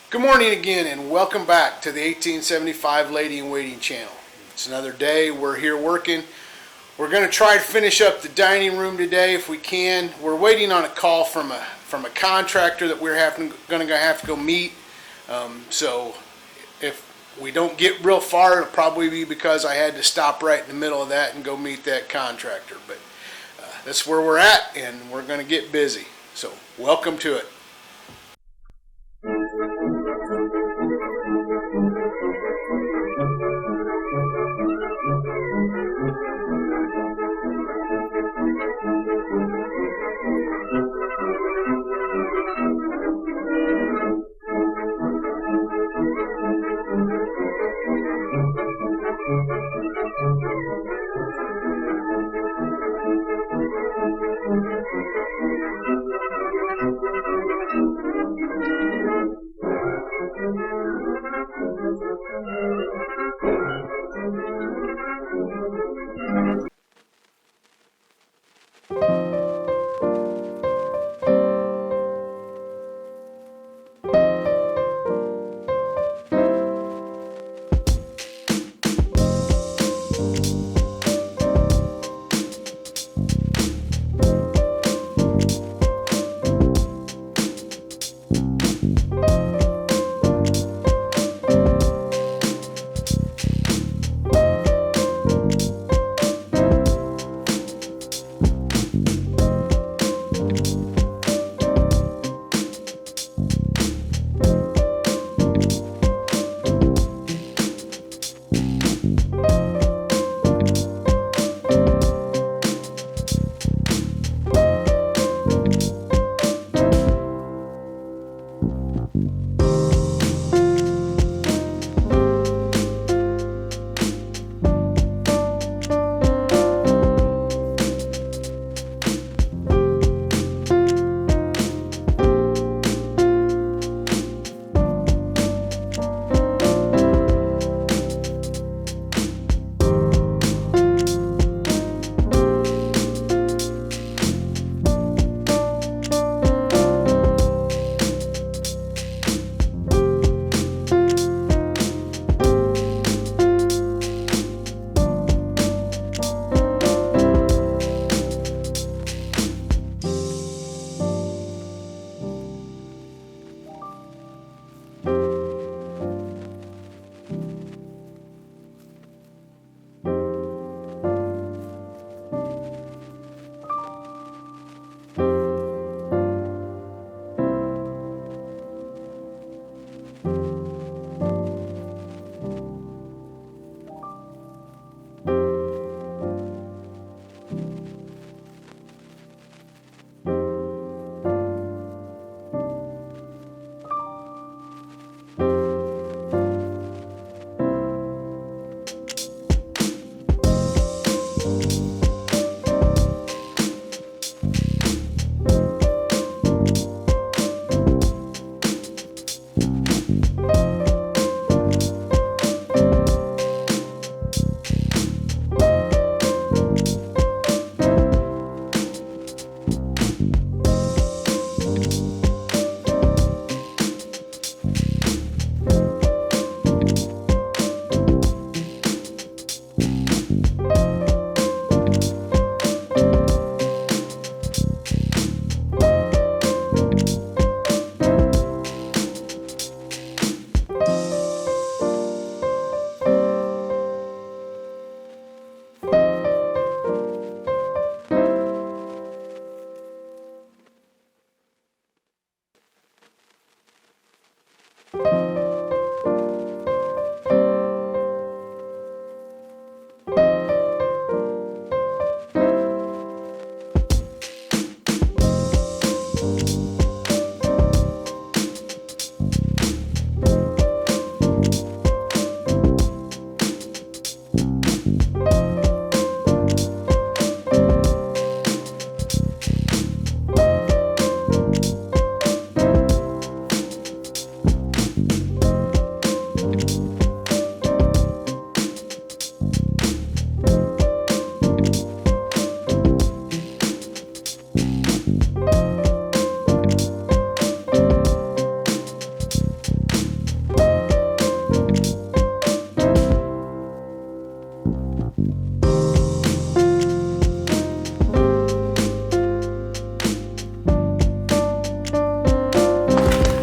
Good morning again, and welcome back to the 1875 Lady in Waiting channel. It's another day. We're here working. We're going to try to finish up the dining room today if we can. We're waiting on a call from a contractor that we're going to have to go meet. So if we don't get real far, it'll probably be because I had to stop right in the middle of that and go meet that contractor. But that's where we're at, and we're going to get busy. So welcome to it.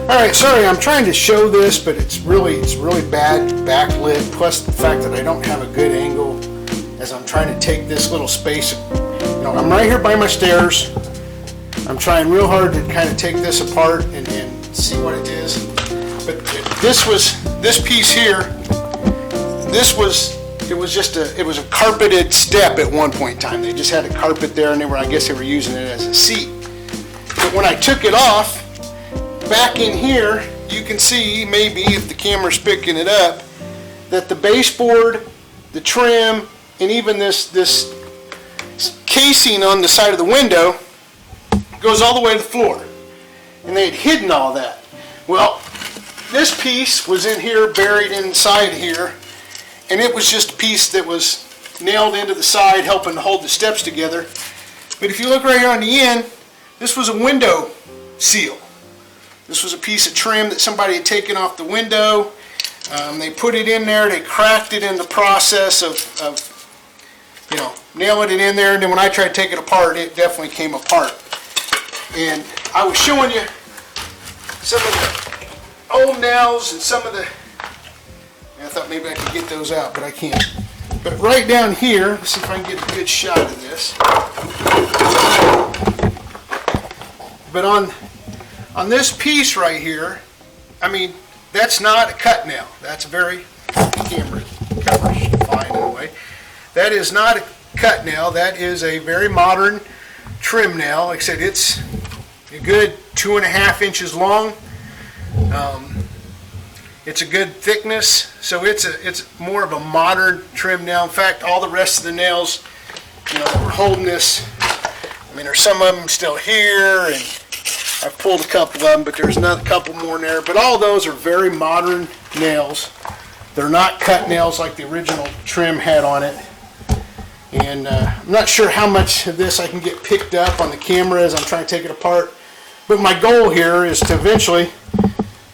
All right, sorry, I'm trying to show this, but it's really bad backlit. Plus the fact that I don't have a good angle as I'm trying to take this little space. You know, I'm right here by my stairs. I'm trying real hard to kind of take this apart and see what it is. But this piece here, it was a carpeted step at one point in time. They just had a carpet there, and I guess they were using it as a seat. But when I took it off, back in here, you can see, maybe if the camera's picking it up, that the baseboard, the trim, and even this casing on the side of the window goes all the way to the floor. And they had hidden all that. Well, this piece was in here, buried inside here, and it was just a piece that was nailed into the side, helping to hold the steps together. But if you look right here on the end, this was a window seal. This was a piece of trim that somebody had taken off the window. They put it in there. They cracked it in the process of nailing it in there. And then when I tried to take it apart, it definitely came apart. And I was showing you some of the old nails and some of the... I thought maybe I could get those out, but I can't. But right down here, let's see if I can get a good shot of this. But on this piece right here, I mean, that's not a cut nail. That's a very camera coverage fine anyway. That is not a cut nail. That is a very modern trim nail. Like I said, it's a good 2.5 inches long. It's a good thickness, so it's more of a modern trim nail. In fact, all the rest of the nails, that were holding this, I mean, there's some of them still here, and I've pulled a couple of them, but there's another couple more in there. But all those are very modern nails. They're not cut nails like the original trim had on it. And I'm not sure how much of this I can get picked up on the camera as I'm trying to take it apart. But my goal here is to eventually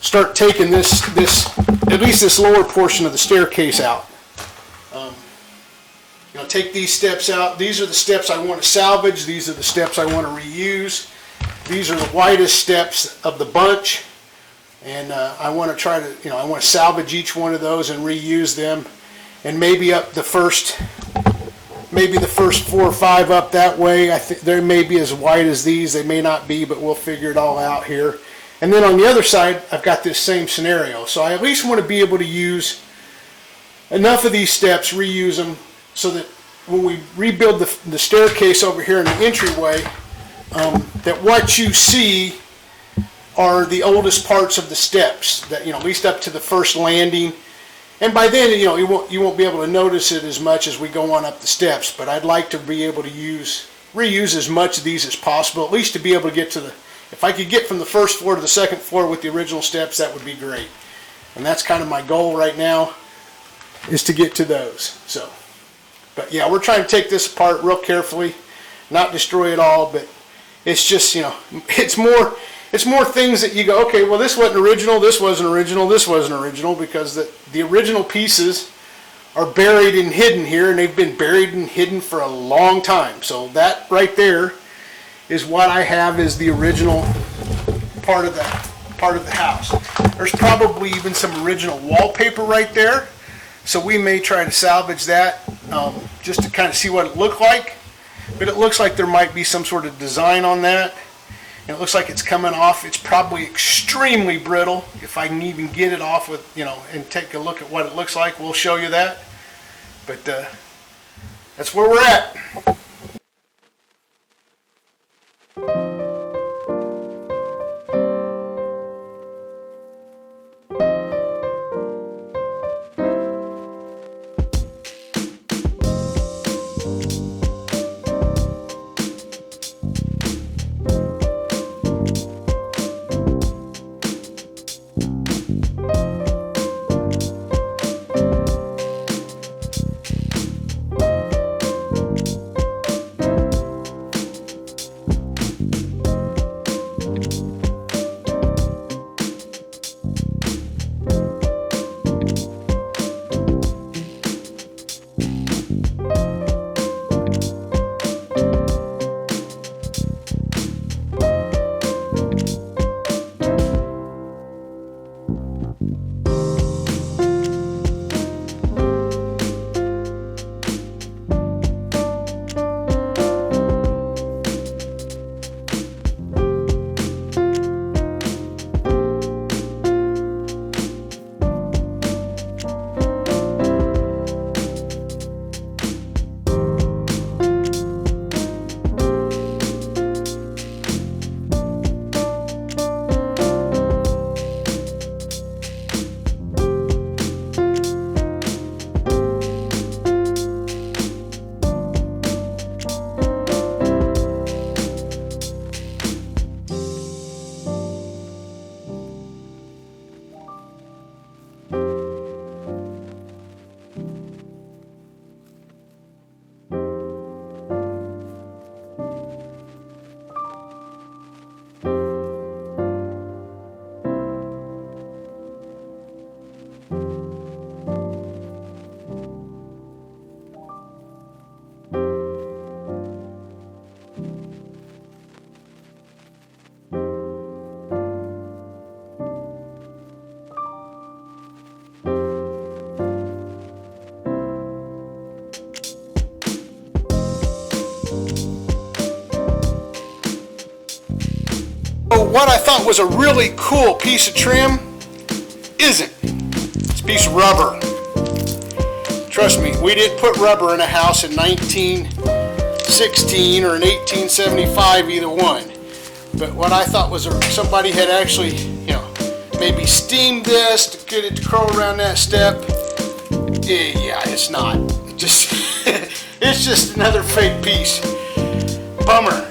start taking this at least this lower portion of the staircase out. Take these steps out. These are the steps I want to salvage. These are the steps I want to reuse. These are the widest steps of the bunch, and I want to try to, I want to salvage each one of those and reuse them, and maybe up the first 4 or 5 up that way. I think they may be as wide as these. They may not be, but we'll figure it all out here. And then on the other side, I've got this same scenario. So I at least want to be able to use enough of these steps, reuse them, so that when we rebuild the staircase over here in the entryway, that what you see are the oldest parts of the steps, that at least up to the first landing. And by then, you won't be able to notice it as much as we go on up the steps. But I'd like to be able to reuse as much of these as possible, at least to be able to get to the... If I could get from the first floor to the second floor with the original steps, that would be great. And that's kind of my goal right now, is to get to those. So, but yeah, we're trying to take this apart real carefully, not destroy it all, but it's just, it's more things that you go, okay, well, this wasn't original, this wasn't original, this wasn't original, because the original pieces are buried and hidden here, and they've been buried and hidden for a long time. So that right there is what I have as the original part of the house. There's probably even some original wallpaper right there, so we may try to salvage that just to kind of see what it looked like. But it looks like there might be some sort of design on that, and it looks like it's coming off. It's probably extremely brittle. If I can even get it off with, and take a look at what it looks like, we'll show you that. But that's where we're at. what I thought was a really cool piece of trim isn't. It's a piece of rubber. Trust me, we didn't put rubber in a house in 1916 or in 1875, either one. But what I thought was somebody had actually, maybe steamed this to get it to curl around that step. Yeah, it's not. It's just another fake piece. Bummer.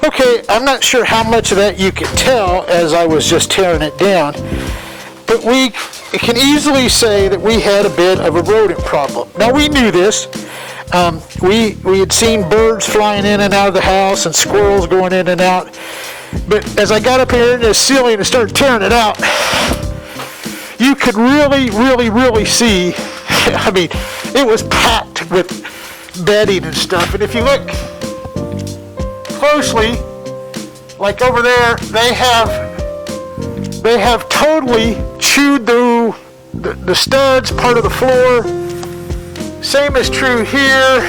Okay, I'm not sure how much of that you could tell as I was just tearing it down, but we can easily say that we had a bit of a rodent problem. Now, we knew this. We had seen birds flying in and out of the house and squirrels going in and out, but as I got up here in the ceiling and started tearing it out, you could really see, I mean, it was packed with bedding and stuff. And if you look closely, like over there, they have totally chewed through the studs, part of the floor. Same is true here.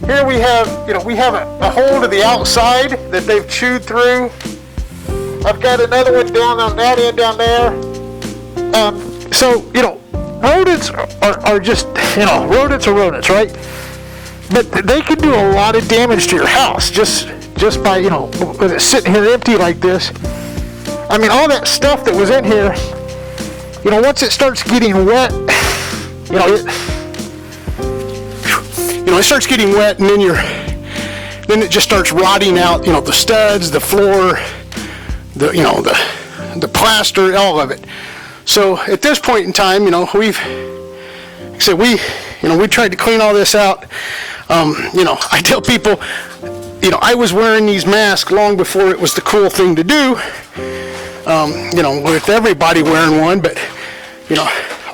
Here we have a hole to the outside that they've chewed through. I've got another one down on that end down there. So rodents are just rodents are rodents, right? But they can do a lot of damage to your house just by, with it sitting here empty like this. I mean, all that stuff that was in here, once it starts getting wet, it starts getting wet, and then it just starts rotting out, the studs, the floor, the plaster, all of it. So at this point in time, we tried to clean all this out. I tell people, I was wearing these masks long before it was the cool thing to do, with everybody wearing one, but,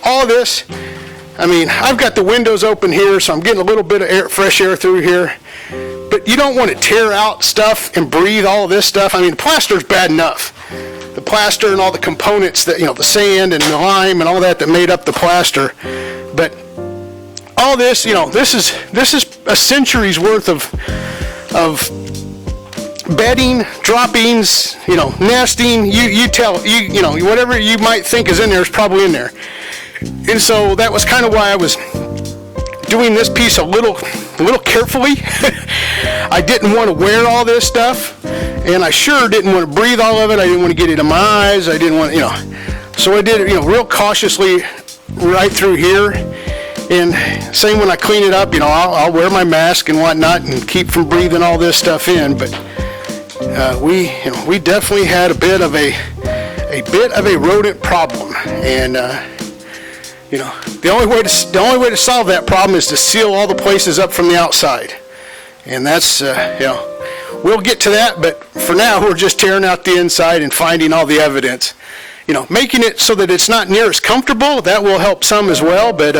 all this, I mean, I've got the windows open here, so I'm getting a little bit of fresh air through here, but you don't want to tear out stuff and breathe all this stuff. I mean, the plaster's bad enough. The plaster and all the components that, the sand and the lime and all that made up the plaster, but all this, this is a century's worth of bedding, droppings, nesting. Whatever you might think is in there is probably in there. And so that was kind of why I was doing this piece a little carefully. I didn't want to wear all this stuff, and I sure didn't want to breathe all of it. I didn't want to get it in my eyes. I didn't want, so I did it, real cautiously right through here. And same when I clean it up, I'll wear my mask and whatnot and keep from breathing all this stuff in. But we definitely had a bit of a rodent problem, and the only way to solve that problem is to seal all the places up from the outside. And that's we'll get to that. But for now, we're just tearing out the inside and finding all the evidence. Making it so that it's not near as comfortable, that will help some as well, but,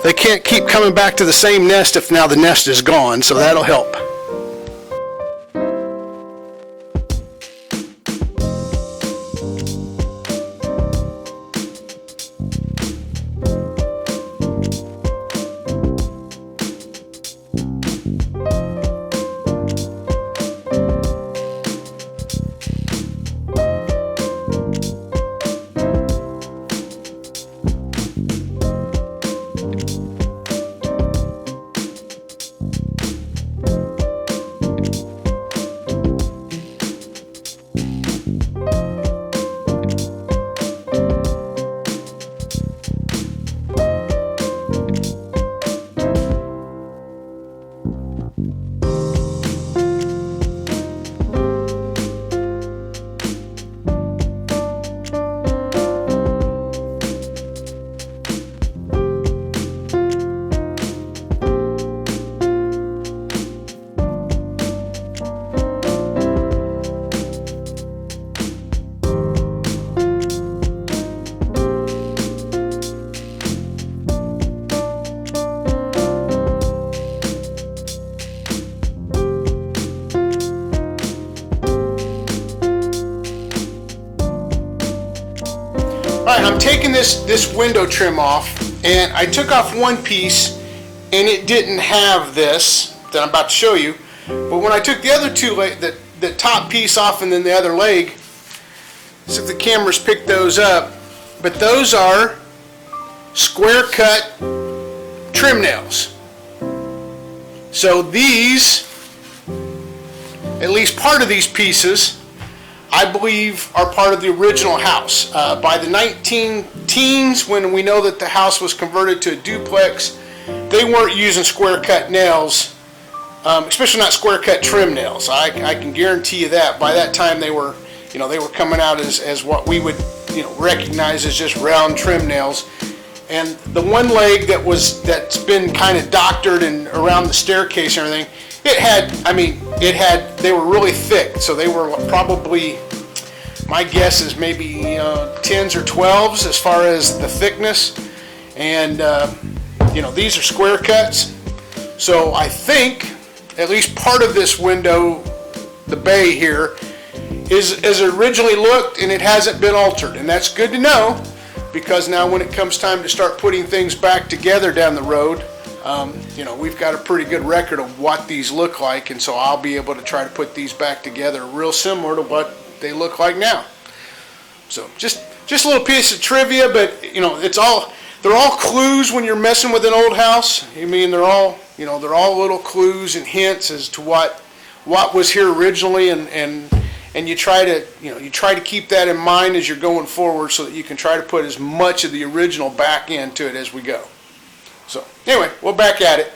they can't keep coming back to the same nest if now the nest is gone, so that'll help. Alright, I'm taking this window trim off, and I took off one piece and it didn't have this that I'm about to show you, but when I took the other two, the top piece off and then the other leg, see if the cameras pick those up, but those are square cut trim nails. So these at least part of these pieces, I believe, are part of the original house. By the 19-teens, when we know that the house was converted to a duplex, they weren't using square cut nails, especially not square cut trim nails. I can guarantee you that. By that time, they were coming out as what we would, recognize as just round trim nails. And the one leg that's been kind of doctored and around the staircase and everything, they were really thick, so they were probably, my guess is maybe 10s or 12s as far as the thickness. And these are square cuts, so I think at least part of this window, the bay here, is as it originally looked, and it hasn't been altered. And that's good to know, because now when it comes time to start putting things back together down the road, we've got a pretty good record of what these look like, and so I'll be able to try to put these back together real similar to what they look like now. So just a little piece of trivia, but they're all clues when you're messing with an old house. They're all little clues and hints as to what was here originally, and you try to keep that in mind as you're going forward, so that you can try to put as much of the original back into it as we go. So anyway, we're back at it.